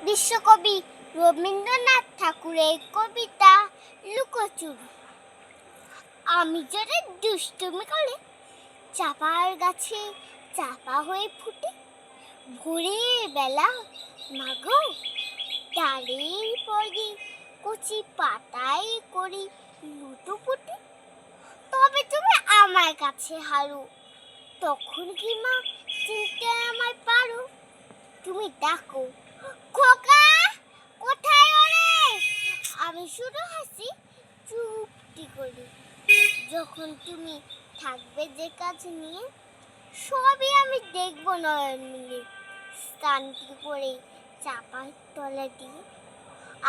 বিশ্বকবি রবীন্দ্রনাথ ঠাকুরের কবিতা লুকোচুরি। আমি যদি দুষ্টুমি করে চাপার গাছে চাপা হয়ে ফুটে, ভোরের বেলা মাগো ডালের পরে কচি পাতায় করি লুটোপুটি, তবে তুমি আমার কাছে হারো, তখন কি মা চিনতে আমায় পারো? তুমি ডাকো, খোকা কোথায় ওরে? আমি শুধু হাসি চুপটি করি। যখন তুমি থাকবে যে কাজ নিয়ে, সবই আমি দেখবো নয়ন মিলে। স্থানটি করে চাপার তলা দিয়ে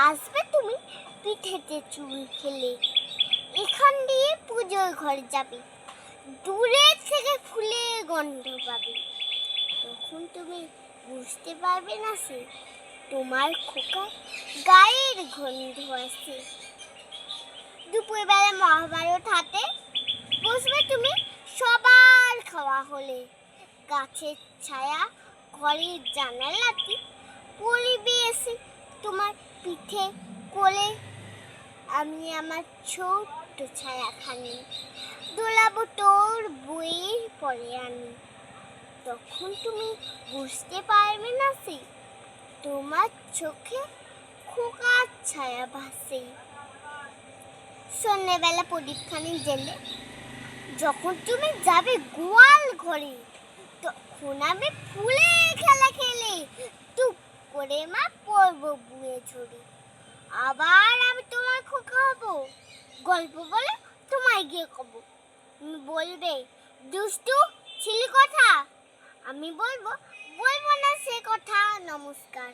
আসবে তুমি পিঠেতে চুল ফেলে। এখান দিয়ে পুজোর ঘরে যাবে, দূরে থেকে ফুলের গন্ধ পাবে। তখন তুমি বুঝতে পারবে না সে তোমার খোকা গায়ের গন্ধ আছে। দুপুরবেলা মহাভারত হাতে বসবে তুমি সবার খাওয়া হলে, গাছের ছায়া ঘরের জানালাতে পড়বে এসে তোমার পিঠে কোলে। আমি আমার ছোট্ট ছায়াখানি দোলাবো তোর বইয়ের পরে আমি। তখন তুমি বুঝতে পারবে না সে তোমার চোখে খোকার ছায়া ভাসে। সন্ধ্যেবেলা প্রদীপখানি জেলে যখন তুমি যাবে গোয়াল ঘরে, তখন আমি ফুলের খেলা খেলে টুক করে মা পড়বো বুয়ে ঝরে। আবার আমি তোমার খোকা হবো, গল্প বলে তোমায় গিয়ে কব। তুমি বলবে দুষ্টু ছিলি কথা, আমি বলবো না সে কথা। নমস্কার।